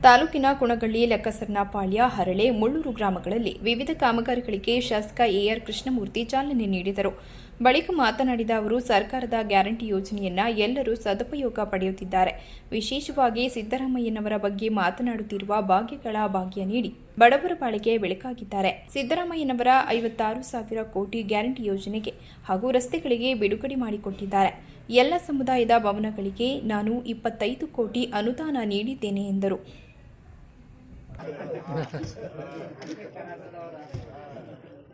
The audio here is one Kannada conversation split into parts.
ತಾಲೂಕಿನ ಕುಣಗಳ್ಳಿ, ಲೆಕ್ಕಸರ್ನಪಾಳ್ಯ, ಹರಳೆ, ಮುಳ್ಳೂರು ಗ್ರಾಮಗಳಲ್ಲಿ ವಿವಿಧ ಕಾಮಗಾರಿಗಳಿಗೆ ಶಾಸಕ ಎಆರ್ ಕೃಷ್ಣಮೂರ್ತಿ ಚಾಲನೆ ನೀಡಿದರು. ಬಳಿಕ ಮಾತನಾಡಿದ ಅವರು, ಸರ್ಕಾರದ ಗ್ಯಾರಂಟಿ ಯೋಜನೆಯನ್ನ ಎಲ್ಲರೂ ಸದುಪಯೋಗ ಪಡೆಯುತ್ತಿದ್ದಾರೆ. ವಿಶೇಷವಾಗಿ ಸಿದ್ದರಾಮಯ್ಯನವರ ಬಗ್ಗೆ ಮಾತನಾಡುತ್ತಿರುವ ಭಾಗ್ಯಗಳ ಭಾಗ್ಯ ನೀಡಿ ಬಡವರ ಬಾಳಿಗೆ ಬೆಳಕಾಗಿದ್ದಾರೆ. ಸಿದ್ದರಾಮಯ್ಯನವರ 56,000 ಕೋಟಿ ಗ್ಯಾರಂಟಿ ಯೋಜನೆಗೆ ಹಾಗೂ ರಸ್ತೆಗಳಿಗೆ ಬಿಡುಗಡೆ ಮಾಡಿಕೊಟ್ಟಿದ್ದಾರೆ. ಎಲ್ಲ ಸಮುದಾಯದ ಭವನಗಳಿಗೆ ನಾನು 25 ಕೋಟಿ ಅನುದಾನ ನೀಡಿದ್ದೇನೆ ಎಂದರು.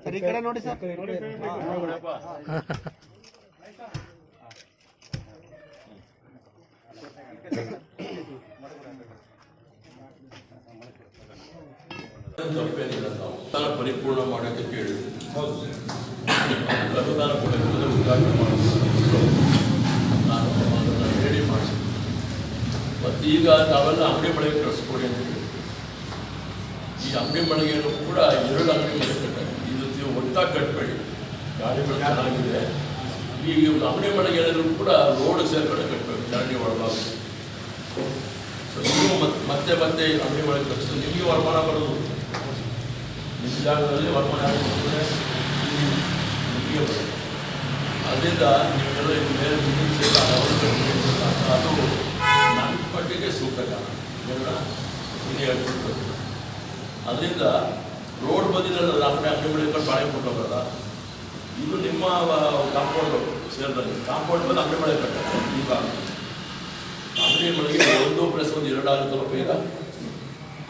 ಸರ್, ಈ ಕಡೆ ನೋಡಿ ಸರ್. ಪರಿಪೂರ್ಣ ಮಾಡೋಕ್ಕೆ ಕೇಳಿ ಅನುದಾನ ಕೊಡೋದು ಉದ್ಘಾಟನೆ ಮಾಡೋದು ನಾನು ಅದನ್ನು ರೆಡಿ ಮಾಡಿಸಿ. ಮತ್ತು ಈಗ ನಾವೆಲ್ಲ ಅಂಗಡಿ ಮಳೆಗೆ ಕಳಿಸ್ಕೊಡಿ ಅಂತ ಹೇಳಿ ಈ ಅಂಗಡಿ ಮಳಿಗೆಯನ್ನು ಕೂಡ 2 ಅಂಗಡಿ ಮಳೆ ಕಟ್ಟಾರೆ. ಇದು ಒಟ್ಟಾಗಿ ಕಟ್ಟಬೇಡಿ, ಗಾಡಿಗಳು ಚೆನ್ನಾಗಿದೆ. ಈ ಅಂಗಡಿ ಮಳಿಗೆ ಏನಾದರೂ ಕೂಡ ರೋಡ್ ಸೇರ್ಕಡೆ ಕಟ್ಟಬೇಕು, ಚರಂಡಿ ಒಳಭಾಗ. ಸೊ ನೀವು ಮತ್ತೆ ಅಂಗಡಿ ಮಳೆಗೆ ಕಟ್ಟಿಸಿದ್ರೆ ನಿಮಗೆ ವರಮಾನ ಬರೋದು, ನಿಮ್ಮ ಜಾಗದಲ್ಲಿ ವರಮಾನ ನಿಮಗೆ ಬರೋದು. ಅದರಿಂದ ನೀವೆಲ್ಲ ಮೇಲೆ ಅದು ನನ್ನ ಪಟ್ಟಿಗೆ ಸೂಕ್ತ ಕಾರಣ ನೀನು ಹೇಳ್ಕೊಡ್ಬೇಕು. ಅದರಿಂದ ರೋಡ್ ಬದಿನಲ್ಲಿ ಅಂಗಡಿ ಮಳಿಗೆ ಬಾಳೆ ಕೊಟ್ಟೋಗಲ್ಲ. ಇದು ನಿಮ್ಮ ಕಾಂಪೌಂಡು ಸೇರಿದಲ್ಲಿ ಕಾಂಪೌಂಡ್ ಬಂದು ಅಂಗಡಿ ಮಳೆ ಕಟ್ಟ. ಈಗ ಅಂಗಡಿ ಮಳಿಗೆ 1+1 ಆಗುತ್ತಲ್ಲ ಈಗ.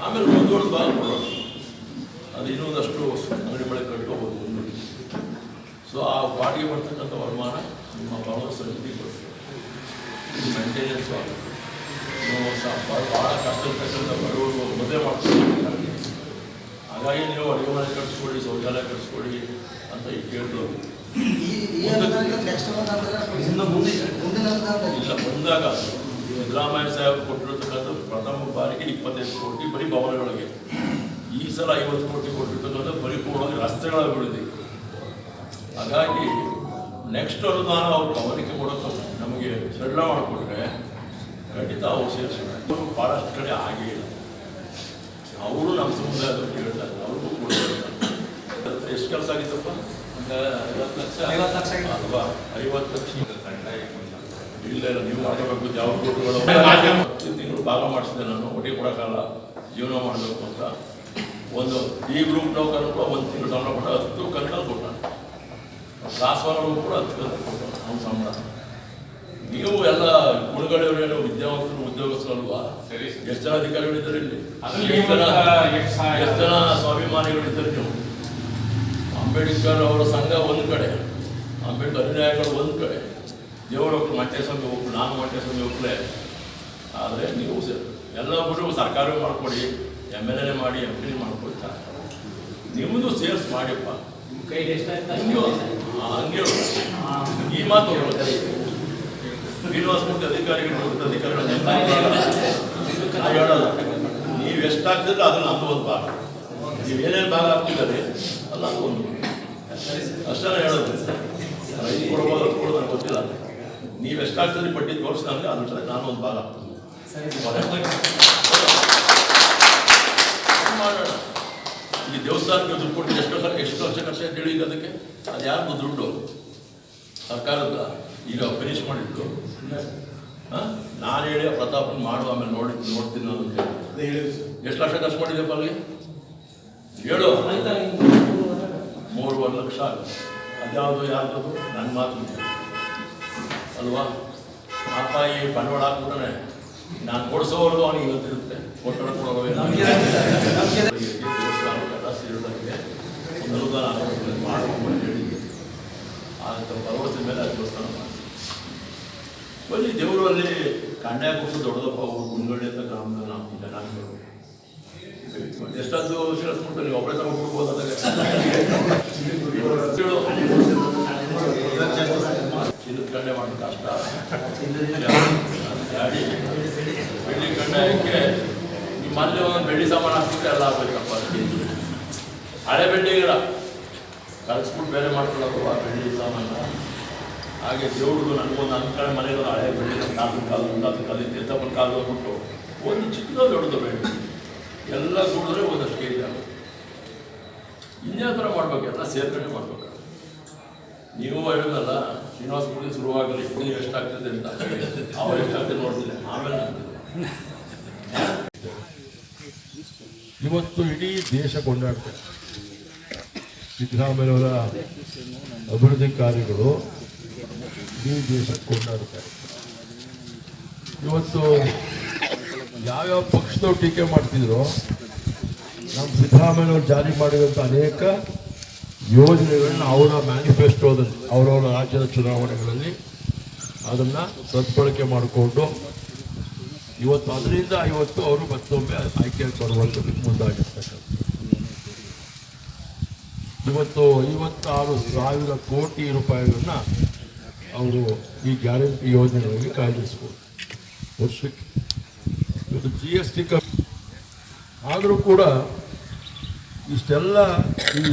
ಆಮೇಲೆ ಮುಂದೊಂದು ಭಾಗ ಕೊಡೋದು, ಅದು ಇನ್ನೊಂದಷ್ಟು ಅಂಗಡಿ ಮಳೆ ಕಟ್ಕೋಬೋದು ಒಂದು. ಸೊ ಆ ಬಾಡಿಗೆ ಬರ್ತಕ್ಕಂಥ ವರಮಾನ ನಿಮ್ಮ ಭವನ ಸಮಿತಿ ಕೊಡ್ತೀವಿ. ಇದು ಮೇಂಟೆನೆನ್ಸ್ ಆಗುತ್ತೆ. ಭಾಳ ಕಷ್ಟ ಇರ್ತಕ್ಕಂಥ ಬಡವರು ಮದುವೆ ಮಾಡ್ತಾರೆ. ಹಾಗಾಗಿ ನೀವು ಅಡುಗೆ ಮನೆ ಕಟ್ಸ್ಕೊಳ್ಳಿ, ಶೌಚಾಲಯ ಕಟ್ಸ್ಕೊಳ್ಳಿ ಅಂತ ಈಗ ಕೇಳ್ಬೋದು. ಇಲ್ಲ, ಬಂದಾಗ ಸಿದ್ದರಾಮಯ್ಯ ಸಾಹೇಬ್ ಕೊಟ್ಟಿರ್ತಕ್ಕಂಥ ಪ್ರಥಮ ಬಾರಿಗೆ 25 ಕೋಟಿ ಬರೀ ಭವನಗಳಿಗೆ. ಈ ಸಲ 50 ಕೋಟಿ ಕೊಟ್ಟಿರ್ತಕ್ಕಂಥ ಪರಿಪೂರ್ಣವಾಗಿ ರಸ್ತೆಗಳ ಅಭಿವೃದ್ಧಿ. ಹಾಗಾಗಿ ನೆಕ್ಸ್ಟ್ ಅನುದಾನ ಅವ್ರು ಗಮನಕ್ಕೆ ಕೊಡೋದು ನಮಗೆ ಸರಳ ಮಾಡಿಕೊಟ್ರೆ ಖಂಡಿತ ಅವ್ರು ಸೇರಿಸೋಣ. ಭಾಳಷ್ಟು ಕಡೆ ಆಗೇ ಇಲ್ಲ. ಅವರು ನಮ್ಮ ಸಮುದಾಯದವ್ರು ಕೇಳ್ತಾರೆ, ಅವ್ರಿಗೂ ಕೊಡ್ತಾರೆ. ಎಷ್ಟು ಕೆಲಸ ಆಗಿತ್ತಪ್ಪ? 50 ಲಕ್ಷ ಅಲ್ವಾ? 50 ಲಕ್ಷ ಇಲ್ಲ, ನೀವು ಮಾಡಬೇಕು. ಯಾವ ಗ್ರೂಪ್ಗಳು 10 ತಿಂಗಳು ಭಾಗ ಮಾಡಿಸಿದೆ ನಾನು. ಒಟ್ಟಿಗೆ ಕೊಡೋಕ್ಕಲ್ಲ, ಜೀವನ ಮಾಡಬೇಕು ಅಂತ. ಒಂದು ಈ ಗ್ರೂಪ್ ನೌಕರರು ಕೂಡ 1 ತಿಂಗಳು ಸಂಬಳ ಕೊಟ್ಟು 10 ಕಂತಲ್ಲಿ ಕೊಟ್ಟ. ದಾಸವಾರರು ಕೂಡ 10 ಕಂತಲ್ಲಿ ಕೊಟ್ಟ ಅವ್ನ ಸಂಬಳ. ನೀವು ಎಲ್ಲ ಕುಣಗಳೆಯವರೇನು ವಿದ್ಯಾವಂತರು, ಉದ್ಯೋಗಸ್ಥರಲ್ವಾ? ಎಷ್ಟು ಜನ ಅಧಿಕಾರಿಗಳಿದ್ದಾರೆ ಇಲ್ಲಿ? ಎಷ್ಟು ಜನ ಸ್ವಾಭಿಮಾನಿಗಳಿದ್ದಾರೆ? ನೀವು ಅಂಬೇಡ್ಕರ್ ಅವರ ಸಂಘ ಒಂದು ಕಡೆ, ಅಂಬೇಡ್ಕರ್ ಅನುಯಾಯಿಗಳು ಒಂದು ಕಡೆ, ದೇವರೊಬ್ಬರು ಮಂಟೇಸ್ವಾಮಿ ಒಬ್ಬರು, ನಾನು ಮಂಟೇಸ್ವಾಮಿ ಒಬ್ಬರೇ. ಆದರೆ ನೀವು ಎಲ್ಲೊಬ್ಬರು ಸರ್ಕಾರವೇ ಮಾಡ್ಕೊಡಿ, MLA ಮಾಡಿ, MP ಮಾಡ್ಕೊಳ್ತಾರೆ. ನಿಮ್ಮದು ಸೇರ್ಸ್ ಮಾಡಿಪ್ಪ. ಹಂಗೆ ಈ ಮಾತು ಶ್ರೀನಿವಾಸಮೂರ್ತಿ ಅಧಿಕಾರಿಗಳು ಹೇಳೋದು, ನೀವು ಎಷ್ಟಾಗ್ತಿದ್ರೆ ಅದ್ರಲ್ಲಿ ನಮ್ದು ಒಂದು ಭಾಗ, ನೀವು ಏನೇನು ಭಾಗ ಆಗ್ತಿದ್ದಾರೆ ಅಲ್ಲ ಅದು ಒಂದು ಅಷ್ಟೇ ಹೇಳೋದು. ರೈತ ಕೊಡ್ಬೋದು, ಅದು ಕೊಡೋದು ಗೊತ್ತಿಲ್ಲ. ನೀವು ಎಷ್ಟಾಗ್ತದೆ ಪಟ್ಟಿ ತೋರಿಸ್ದಂಗೆ ಅದ್ರ ನಾನು ಒಂದು ಭಾಗ ಮಾಡೋಣ. ಈ ದೇವಸ್ಥಾನಕ್ಕೆ ದುಡ್ಡು ಕೊಟ್ಟು ಎಷ್ಟು ವರ್ಷ ಖರ್ಚು ಅಂತ ಹೇಳಿ ಅದಕ್ಕೆ ಅದು ಯಾರು ದುಡ್ಡು? ಸರ್ಕಾರದ. ಈಗ ಫಿನಿಶ್ ಮಾಡಿದ್ದು ನಾನು ಹೇಳಿ ಪ್ರತಾಪನ್ ಮಾಡುವ, ಆಮೇಲೆ ನೋಡ್ತೀನಿ ನಾನು ಅಂತ ಹೇಳಿ. ಎಷ್ಟು ಲಕ್ಷ ಖರ್ಚು ಮಾಡಿದೆಪ್ಪ ಅಲ್ಲಿಗೆ? ಹೇಳು. 3.5 ಲಕ್ಷ ಆಗುತ್ತೆ. ಅದ್ಯಾವುದು ಯಾರ್ದು? ನನ್ನ ಮಾತು ಅಲ್ವಾ? ಪಾಪ ಈ ಬಂಡವಾಳ ಹಾಕ್ಬಿಟ್ರೆ ನಾನು ಕೊಡಿಸೋವರೆಗೂ ಅವನಿಗೆ ಗೊತ್ತಿರುತ್ತೆ. ಕೊಟ್ಟರೆ ಕೊಡೋದು ದೇವಸ್ಥಾನಕ್ಕೆಲ್ಲ ಸೇರಿದಂಗೆ ಒಂದು ಅನುದಾನ ಮಾಡ್ಕೊಂಡು ಹೇಳಿ ಅಂತ ಭರವಸೆ ಮೇಲೆ ಆ ದೇವಸ್ಥಾನ ಮಾಡಿ ಬನ್ನಿ. ದೇವರು ಅಲ್ಲಿ ಕಂಡಾಯ ಕೊಟ್ಟು ದೊಡ್ಡದಪ್ಪ ಅವರು ಕುಣಗಳ್ಳಿ ಅಂತ ಗ್ರಾಮದ ಜನಾಂಗಗಳು ಎಷ್ಟೊಂದು ಸೇರಿಸ್ಬಿಟ್ಟು ನೀವು ಒಬ್ಬರೇ ತಗೊಂಡ್ಬಿಡ್ಬೋದು. ಚಿನ್ನದ ಕಂಡೆ ಮಾಡೋದು ಕಷ್ಟ. ಗಾಡಿ ಬೆಳ್ಳಿ ಕಂಡಾಯಕ್ಕೆ ನಿಮ್ಮಲ್ಲಿ ಒಂದು ಬೆಳ್ಳಿ ಸಾಮಾನು ಹಾಕ್ಬಿಟ್ಟು ಎಲ್ಲ ಆಗ್ಬೇಕಪ್ಪ. ಹಳೆ ಬೆಳ್ಳಿಗಳ ಕಲಿಸ್ಬಿಟ್ಟು ಬೇರೆ ಮಾಡ್ಕೊಳ್ಳೋದು ಆ ಬೆಳ್ಳಿ ಸಾಮಾನು. ಹಾಗೆ ದೇವ್ರದ್ದು ನನಗೊಂದು ಅಂಕಳ ಮನೆಯವರು ಹಳೆ ಬೆಳ್ಳಿ ಕಾಲದ ಕಲಿತು ತೀರ್ಥಪ್ಪನ ಕಾಲದ ಬಿಟ್ಟು ಒಂದು ಚಿಕ್ಕದ ದೊಡ್ಡದು ಬೇಡ, ಎಲ್ಲ ಕೂಡಿದ್ರೆ ಒಂದಷ್ಟು ಕೆ ಜಿ ಆಗುತ್ತೆ. ಇನ್ನೇ ಥರ ಮಾಡ್ಬೇಕು, ಎಲ್ಲ ಸೇರ್ಕಂಡು ಮಾಡ್ಬೇಕು. ನೀವು ಹೇಳಿದ್ನಲ್ಲ ಶ್ರೀನಿವಾಸ ಪೂರ್ತಿ ಶುರುವಾಗಲಿ, ನೀವು ಎಷ್ಟಾಗ್ತದೆ ಅಂತ, ಅವ್ರು ಎಷ್ಟಾಗ್ತದೆ ನೋಡ್ತಿಲ್ಲ, ಆಮೇಲೆ ಆಗ್ತದೆ. ಇವತ್ತು ಇಡೀ ದೇಶ ಕೊಂಡಾಡ್ತಾರೆ ಸಿದ್ದರಾಮಯ್ಯವರ ಅಭಿವೃದ್ಧಿ ಕಾರ್ಯಗಳು, ಇಡೀ ದೇಶ ಕೊಂಡಾಡ್ತಾರೆ. ಇವತ್ತು ಯಾವ್ಯಾವ ಪಕ್ಷದವ್ರು ಟೀಕೆ ಮಾಡ್ತಿದ್ರು, ನಮ್ಮ ಸಿದ್ದರಾಮಯ್ಯವ್ರು ಜಾರಿ ಮಾಡಿದಂಥ ಅನೇಕ ಯೋಜನೆಗಳನ್ನ ಅವರ ಮ್ಯಾನಿಫೆಸ್ಟೋದಲ್ಲಿ ಅವರವರ ರಾಜ್ಯದ ಚುನಾವಣೆಗಳಲ್ಲಿ ಅದನ್ನು ಸದ್ಬಳಕೆ ಮಾಡಿಕೊಂಡು ಅದರಿಂದ ಇವತ್ತು ಅವರು ಮತ್ತೊಮ್ಮೆ ಆಯ್ಕೆ ಬರುವಂಥದ್ದು ಮುಂದಾಗಿರ್ತಕ್ಕಂಥ. ಇವತ್ತು 56,000 ಕೋಟಿ ರೂಪಾಯಿಗಳನ್ನ ಅವರು ಈ ಗ್ಯಾರಂಟಿ ಯೋಜನೆಗಳಿಗೆ ಕಾಯ್ದಿರಿಸ್ಬೋದು ವರ್ಷಕ್ಕೆ. ಇವತ್ತು GST ಆದರೂ ಕೂಡ ಇಷ್ಟೆಲ್ಲ ಈ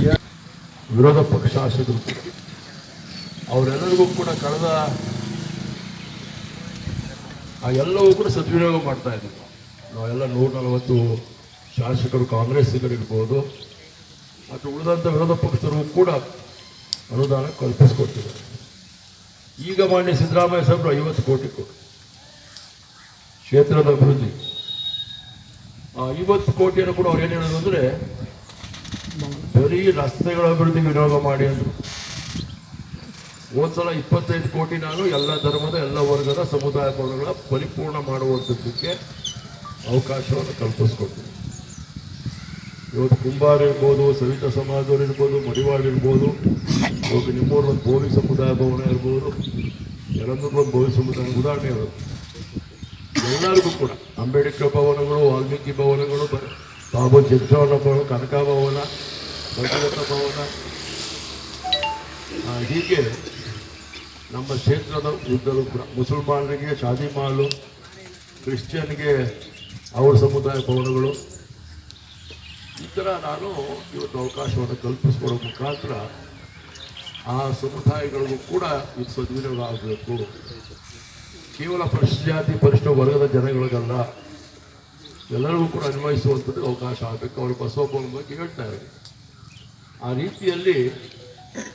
ವಿರೋಧ ಪಕ್ಷ ಶಾಸಕರು ಅವರೆಲ್ಲರಿಗೂ ಕೂಡ ಕಳೆದ ಎಲ್ಲವೂ ಕೂಡ ಸದ್ವಿನಿಯೋಗ ಮಾಡ್ತಾ ಇದ್ದೀವಿ. ನಾವೆಲ್ಲ 140 ಶಾಸಕರು ಕಾಂಗ್ರೆಸ್ಸಿಗರಿರ್ಬೋದು ಮತ್ತು ಉಳಿದಂಥ ವಿರೋಧ ಪಕ್ಷದವರಿಗೂ ಕೂಡ ಅನುದಾನ ಕಲ್ಪಿಸ್ಕೊಟ್ಟಿದ್ದಾರೆ. ಈಗ ಮಾನ್ಯ ಸಿದ್ದರಾಮಯ್ಯ ಸಾಹೇಬರು 50 ಕೋಟಿ ಕೊಟ್ಟು ಕ್ಷೇತ್ರದ ಅಭಿವೃದ್ಧಿ 50 ಕೋಟಿಯನ್ನು ಕೂಡ ಅವ್ರು ಏನು ಹೇಳೋದು ಅಂದರೆ ಬರೀ ರಸ್ತೆಗಳ ಅಭಿವೃದ್ಧಿ ವಿನಿಯೋಗ ಮಾಡಿ ಅಂದರು. ಒಂದ್ಸಲ 25 ಕೋಟಿ ನಾನು ಎಲ್ಲ ಧರ್ಮದ ಎಲ್ಲ ವರ್ಗದ ಸಮುದಾಯ ಭವನಗಳ ಪರಿಪೂರ್ಣ ಮಾಡುವಂಥದ್ದಕ್ಕೆ ಅವಕಾಶವನ್ನು ಕಲ್ಪಿಸ್ಕೊಡ್ತೀನಿ. ಇವತ್ತು ಕುಂಬಾರ ಇರ್ಬೋದು, ಸವಿತಾ ಸಮಾಜದವ್ರು ಇರ್ಬೋದು, ಮಡಿವಾಳ ಇರ್ಬೋದು, ಇವಾಗ ನಿಮ್ಮೂರೊಂದು ಬೋವಿ ಸಮುದಾಯ ಭವನ ಇರ್ಬೋದು, ಯಲಂದೂರ್ಗೊಂದು ಬೋವಿ ಸಮುದಾಯ ಉದಾಹರಣೆ ಇರೋದು. ಎಲ್ಲರಿಗೂ ಕೂಡ ಅಂಬೇಡ್ಕರ್ ಭವನಗಳು, ವಾಲ್ಮೀಕಿ ಭವನಗಳು, ಬಾಬು ಜಗಜೀವನ ಭವನ, ಕನಕ ಭವನ, ಭಗೀರಥ ಭವನ, ಹೀಗೆ ನಮ್ಮ ಕ್ಷೇತ್ರದ ಉದ್ದಲು ಕೂಡ ಮುಸಲ್ಮಾನರಿಗೆ ಶಾದಿ ಮಾಲು, ಕ್ರಿಶ್ಚಿಯನ್ಗೆ ಅವ್ರ ಸಮುದಾಯ ಭವನಗಳು, ಈ ಥರ ನಾನು ಇವತ್ತು ಅವಕಾಶವನ್ನು ಕಲ್ಪಿಸ್ಕೊಡೋ ಮುಖಾಂತರ ಆ ಸಮುದಾಯಗಳಿಗೂ ಕೂಡ ಇದು ಸದ್ವಿನಿಯೋಗ ಆಗಬೇಕು. ಕೇವಲ ಪರಿಶಿಷ್ಟ ಜಾತಿ ಪರಿಶಿಷ್ಟ ವರ್ಗದ ಜನಗಳಿಗಲ್ಲ, ಎಲ್ಲರಿಗೂ ಕೂಡ ಅನ್ವಯಿಸುವಂಥದ್ದು ಅವಕಾಶ ಆಗಬೇಕು. ಅವರು ಬಸವಪ್ಪನ ಬಗ್ಗೆ ಹೇಳ್ತಾ ಇದ್ದಾರೆ. ಆ ರೀತಿಯಲ್ಲಿ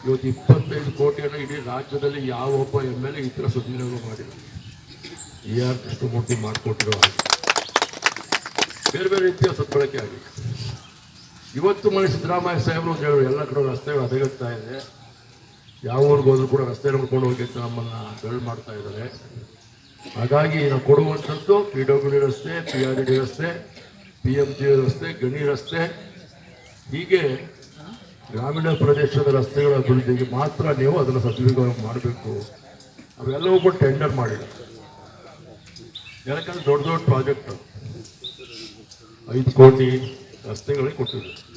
ಇವತ್ತು 25 ಕೋಟಿಯನ್ನು ಇಡೀ ರಾಜ್ಯದಲ್ಲಿ ಯಾವೊಬ್ಬ MLA ಈ ಥರ ಸದ್ವಿನಿಯೋಗ ಮಾಡಿಲ್ಲ. AR ಕೃಷ್ಣಮೂರ್ತಿ ಮಾಡಿಕೊಟ್ಟಿರೋ ಹಾಗೆ ಬೇರೆ ಬೇರೆ ರೀತಿಯ ಸದ್ಬಳಕೆ ಆಗಿದೆ. ಇವತ್ತು ಮನೆ ಸಿದ್ದರಾಮಯ್ಯ ಸಾಹೇಬರು ಅಂತ ಹೇಳೋರು ಎಲ್ಲ ಕಡೆ ರಸ್ತೆಗಳು ಹದಗೆಡ್ತಾ ಇದೆ. ಯಾವ ಊರಿಗೆ ಹೋದ್ರೂ ಕೂಡ ರಸ್ತೆ ನೋಡ್ಕೊಂಡು ಹೋಗಿ ನಮ್ಮನ್ನು ಬೆರಳು ಮಾಡ್ತಾ ಇದ್ದಾರೆ. ಹಾಗಾಗಿ ನಾವು ಕೊಡುವಂಥದ್ದು PWD ರಸ್ತೆ, PRD ರಸ್ತೆ, PMG ರಸ್ತೆ, ಗಣಿ ರಸ್ತೆ, ಹೀಗೆ ಗ್ರಾಮೀಣ ಪ್ರದೇಶದ ರಸ್ತೆಗಳ ಅಭಿವೃದ್ಧಿಗೆ ಮಾತ್ರ ನೀವು ಅದನ್ನು ಸದ್ವಿನಿಯೋಗ ಮಾಡಬೇಕು. ಅವೆಲ್ಲವೂ ಕೂಡ ಟೆಂಡರ್ ಮಾಡಿಲ್ಲ. ಯಾಕಂದ್ರೆ ದೊಡ್ಡ ದೊಡ್ಡ ಪ್ರಾಜೆಕ್ಟ್ 5 ಕೋಟಿ ರಸ್ತೆಗಳಿಗೆ ಕೊಟ್ಟಿದ್ದಾರೆ.